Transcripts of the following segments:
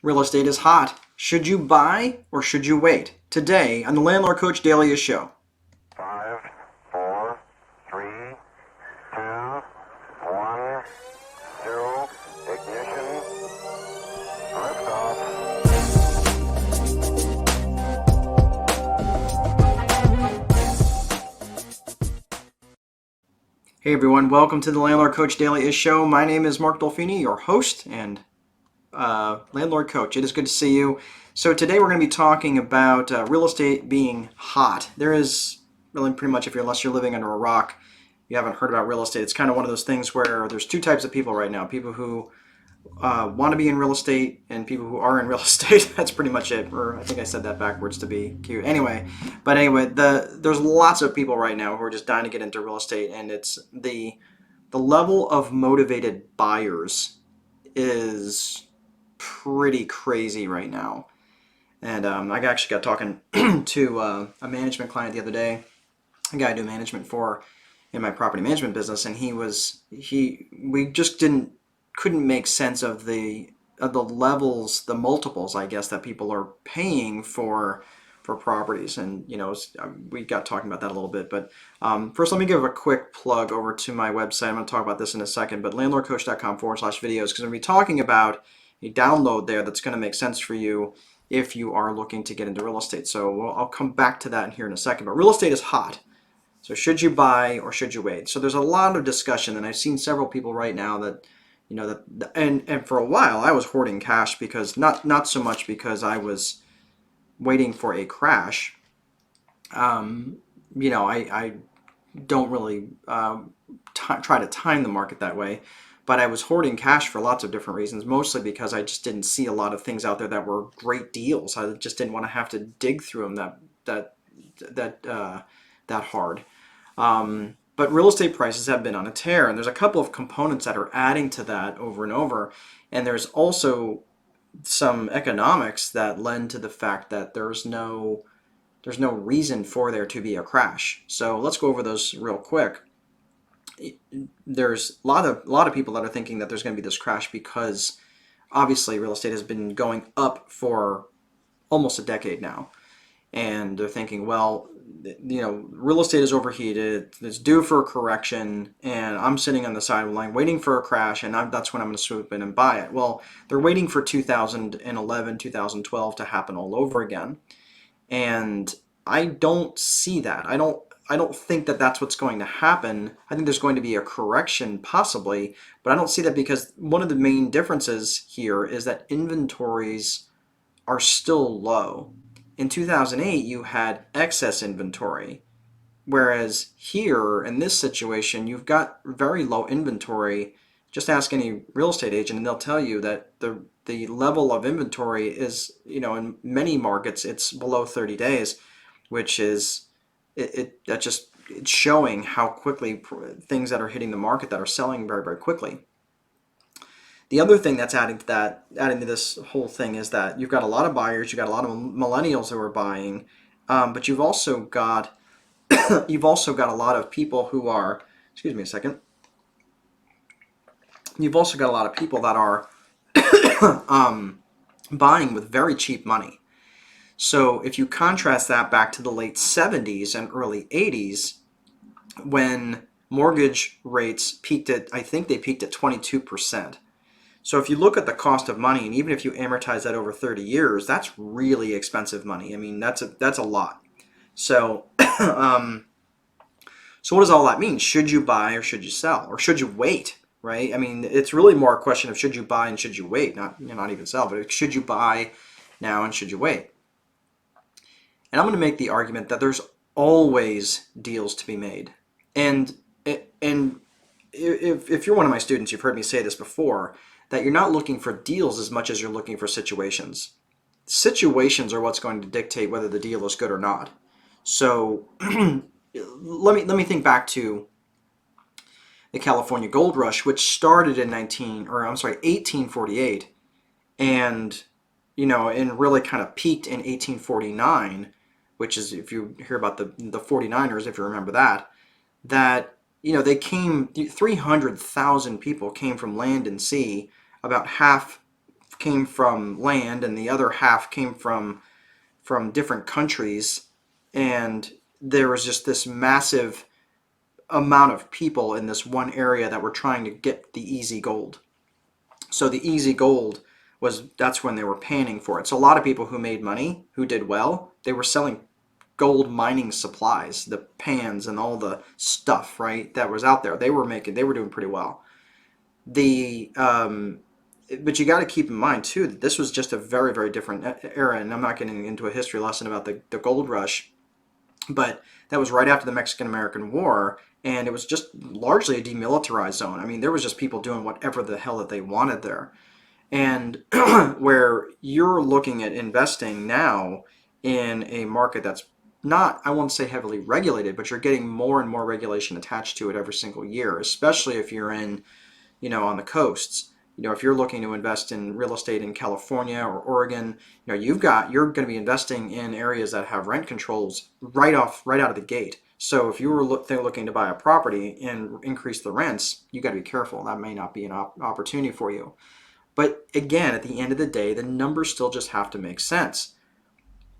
Real estate is hot. Should you buy or should you wait? Today on the Landlord Coach Daily Show. Five, four, three, two, one, zero, ignition, liftoff. Hey everyone, welcome to the Landlord Coach Daily Show. My name is Mark Dolfini, your host and Landlord Coach. It is good to see you. So today we're going to be talking about real estate being hot. There is really pretty much, unless you're living under a rock, you haven't heard about real estate. It's kind of one of those things where there's two types of people right now. People who want to be in real estate and people who are in real estate. That's pretty much it. Or I think I said that backwards to be cute. Anyway, there's lots of people right now who are just dying to get into real estate, and it's the level of motivated buyers is pretty crazy right now. And I actually got talking to a management client the other day, a guy I do management for in my property management business, and we just couldn't make sense of the levels, the multiples, I guess, that people are paying for properties. And we got talking about that a little bit, but first let me give a quick plug over to my website. I'm going to talk about this in a second, but landlordcoach.com/videos, because I'm going to be talking about a download there that's going to make sense for you if you are looking to get into real estate. So I'll come back to that here in a second. But real estate is hot. So should you buy or should you wait? So there's a lot of discussion, and I've seen several people right now that and for a while I was hoarding cash, because not so much because I was waiting for a crash. I don't really try to time the market that way, but I was hoarding cash for lots of different reasons, mostly because I just didn't see a lot of things out there that were great deals. I just didn't want to have to dig through them that hard. But real estate prices have been on a tear, and there's a couple of components that are adding to that over and over. And there's also some economics that lend to the fact that there's no reason for there to be a crash. So let's go over those real quick. There's a lot of people that are thinking that there's going to be this crash because obviously real estate has been going up for almost a decade now. And they're thinking, well, real estate is overheated, it's due for a correction, and I'm sitting on the sideline waiting for a crash, and that's when I'm going to swoop in and buy it. Well, they're waiting for 2011, 2012 to happen all over again. And I don't see that. I don't think that that's what's going to happen. I think there's going to be a correction possibly, but I don't see that, because one of the main differences here is that inventories are still low. In 2008, you had excess inventory, whereas here in this situation, you've got very low inventory. Just ask any real estate agent, and they'll tell you that the level of inventory is, in many markets, it's below 30 days, which is it's showing how quickly things that are hitting the market that are selling very, very quickly. The other thing that's adding to this whole thing, is that you've got a lot of buyers, you've got a lot of millennials who are buying, but you've also got a lot of people who are, excuse me a second, you've also got a lot of people that are buying with very cheap money. So if you contrast that back to the late 70s and early 80s, when mortgage rates peaked I think they peaked at 22%. So if you look at the cost of money, and even if you amortize that over 30 years, that's really expensive money. I mean, that's a lot. So, so what does all that mean? Should you buy or should you sell, or should you wait? Right? I mean, it's really more a question of should you buy and should you wait, not even sell, but should you buy now and should you wait? And I'm going to make the argument that there's always deals to be made, and if you're one of my students, you've heard me say this before, that you're not looking for deals as much as you're looking for situations. Situations are what's going to dictate whether the deal is good or not. So let me think back to the California Gold Rush, which started in 1848, and and really kind of peaked in 1849, which is, if you hear about the 49ers, if you remember that they came, 300,000 people came from land and sea, about half came from land and the other half came from different countries, and there was just this massive amount of people in this one area that were trying to get the easy gold. So the easy gold that's when they were panning for it. So a lot of people who made money, who did well, they were selling gold mining supplies, the pans and all the stuff, right, that was out there. They were doing pretty well. The but you got to keep in mind too that this was just a very, very different era, and I'm not getting into a history lesson about the gold rush, but that was right after the Mexican American War, and it was just largely a demilitarized zone. I mean, there was just people doing whatever the hell that they wanted there. And where you're looking at investing now in a market that's not, I won't say heavily regulated, but you're getting more and more regulation attached to it every single year, especially if you're in, on the coasts. If you're looking to invest in real estate in California or Oregon, you're going to be investing in areas that have rent controls right out of the gate. So if you were looking to buy a property and increase the rents, you got to be careful. That may not be an opportunity for you. But again, at the end of the day, the numbers still just have to make sense.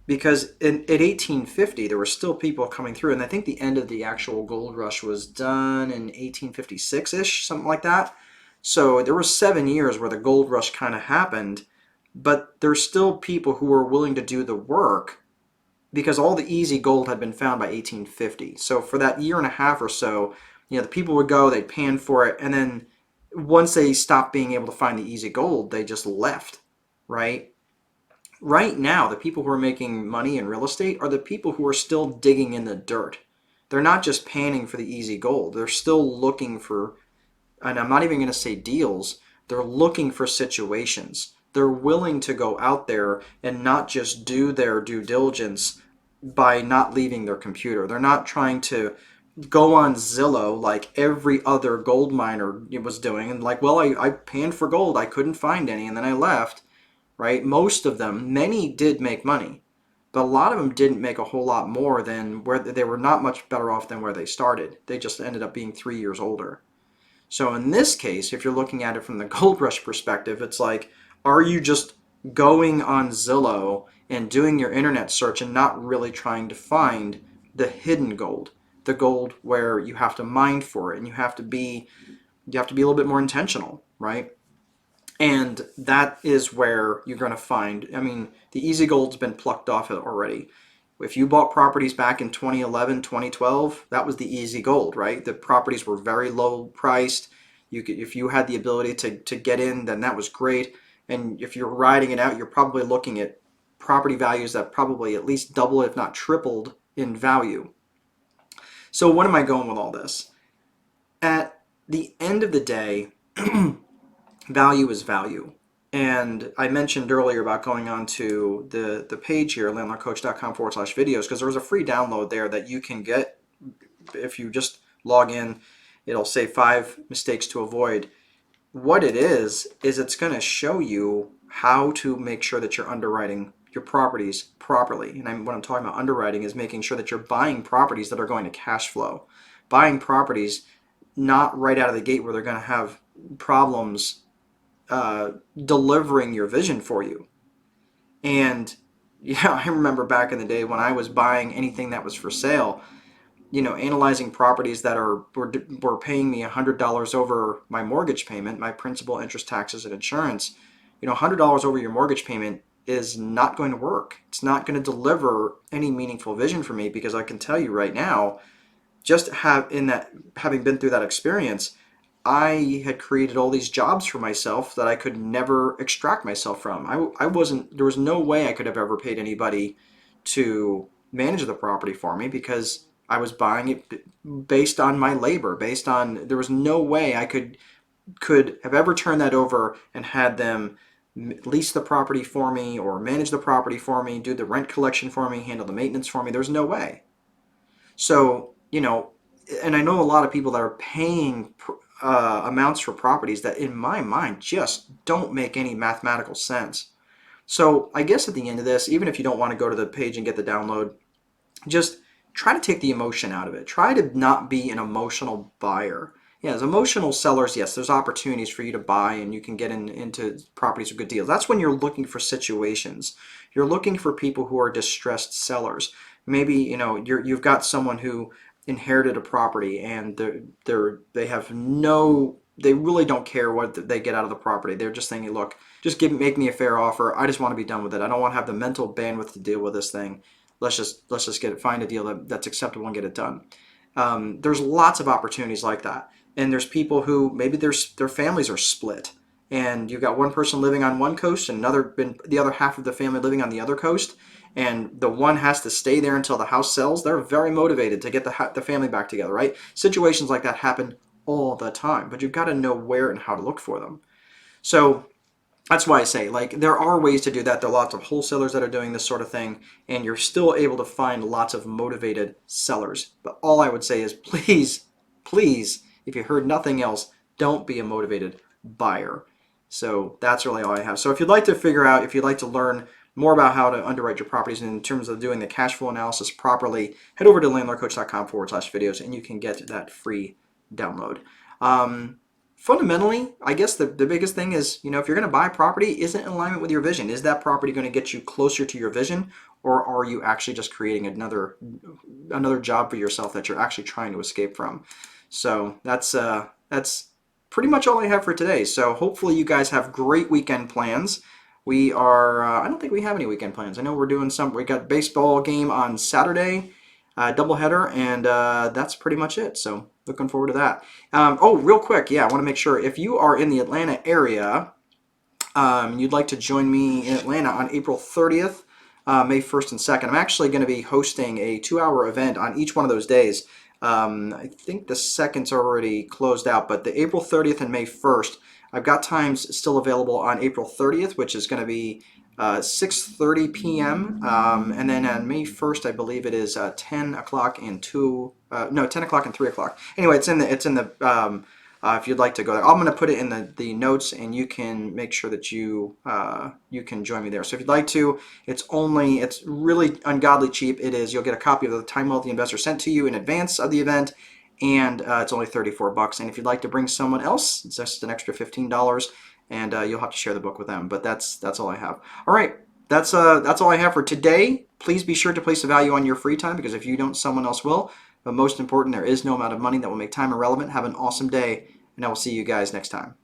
Because at 1850, there were still people coming through, and I think the end of the actual gold rush was done in 1856-ish, something like that. So there were 7 years where the gold rush kind of happened, but there's still people who were willing to do the work because all the easy gold had been found by 1850. So for that year and a half or so, the people would go, they'd pan for it, and then once they stopped being able to find the easy gold, they just left, right? Right now, the people who are making money in real estate are the people who are still digging in the dirt. They're not just panning for the easy gold. They're still looking for, and I'm not even going to say deals, they're looking for situations. They're willing to go out there and not just do their due diligence by not leaving their computer. They're not trying to go on Zillow like every other gold miner was doing and like, well, I panned for gold, I couldn't find any, and then I left, right? Most of them, many did make money, but a lot of them didn't make a whole lot more than where they were not much better off than where they started. They just ended up being 3 years older. So in this case, if you're looking at it from the gold rush perspective, it's like, are you just going on Zillow and doing your internet search and not really trying to find the hidden gold, the gold where you have to mine for it and you have to be a little bit more intentional, right? And that is where you're going to find, I mean, the easy gold's been plucked off already. If you bought properties back in 2011, 2012, that was the easy gold, right? The properties were very low priced. If you had the ability to get in, then that was great. And if you're riding it out, you're probably looking at property values that probably at least double, if not tripled in value. So what am I going with all this? At the end of the day, value is value. And I mentioned earlier about going on to the page here, landlordcoach.com/videos, because there was a free download there that you can get if you just log in. It'll say 5 mistakes to avoid. What it is it's going to show you how to make sure that you're underwriting your properties properly. And what I'm talking about underwriting is making sure that you're buying properties that are going to cash flow. Buying properties not right out of the gate where they're going to have problems delivering your vision for you. And yeah, I remember back in the day when I was buying anything that was for sale, analyzing properties that were paying me $100 over my mortgage payment, my principal, interest, taxes, and insurance. $100 over your mortgage payment is not going to work. It's not going to deliver any meaningful vision for me, because I can tell you right now, having been through that experience, I had created all these jobs for myself that I could never extract myself from. There was no way I could have ever paid anybody to manage the property for me, because I was buying it based on my labor, there was no way I could have ever turned that over and had them lease the property for me or manage the property for me, do the rent collection for me, handle the maintenance for me. There's no way. So, and I know a lot of people that are paying amounts for properties that in my mind just don't make any mathematical sense. So I guess at the end of this, even if you don't want to go to the page and get the download, just try to take the emotion out of it. Try to not be an emotional buyer. Yeah, as emotional sellers, yes, there's opportunities for you to buy and you can get into properties with good deals. That's when you're looking for situations. You're looking for people who are distressed sellers. Maybe, you've got someone who inherited a property and they really don't care what they get out of the property. They're just thinking, look, just make me a fair offer. I just want to be done with it. I don't want to have the mental bandwidth to deal with this thing. Let's just find a deal that's acceptable and get it done. There's lots of opportunities like that. And there's people who maybe their families are split, and you've got one person living on one coast and the other half of the family living on the other coast, and the one has to stay there until the house sells. They're very motivated to get the family back together, right? Situations like that happen all the time, but you've got to know where and how to look for them. So that's why I say, like, there are ways to do that. There are lots of wholesalers that are doing this sort of thing, and you're still able to find lots of motivated sellers. But all I would say is, please, please, if you heard nothing else, don't be a motivated buyer. So that's really all I have. So if you'd like to learn more about how to underwrite your properties in terms of doing the cash flow analysis properly, head over to landlordcoach.com/videos and you can get that free download. Fundamentally, I guess the biggest thing is, if you're going to buy property, is it in alignment with your vision? Is that property going to get you closer to your vision, or are you actually just creating another job for yourself that you're actually trying to escape from? So that's pretty much all I have for today. So hopefully you guys have great weekend plans. We are I don't think we have any weekend plans. I know we got baseball game on Saturday, doubleheader, and that's pretty much it. So looking forward to that. Real quick, yeah, I want to make sure if you are in the Atlanta area, you'd like to join me in Atlanta on April 30th, May 1st and 2nd. I'm actually going to be hosting a 2-hour event on each one of those days. I think the 2nd's already closed out, but the April 30th and May 1st, I've got times still available on April 30th, which is going to be 6:30 p.m. And then on May 1st, I believe it is 10 o'clock and 10 o'clock and 3 o'clock. Anyway, it's in the if you'd like to go there, I'm going to put it in the notes, and you can make sure that you can join me there. So if you'd like to, it's really ungodly cheap. You'll get a copy of the Time Wealthy Investor sent to you in advance of the event, and it's only $34. And if you'd like to bring someone else, it's just an extra $15, and you'll have to share the book with them. But that's all I have. All right, that's all I have for today. Please be sure to place a value on your free time, because if you don't, someone else will. But most important, there is no amount of money that will make time irrelevant. Have an awesome day, and I will see you guys next time.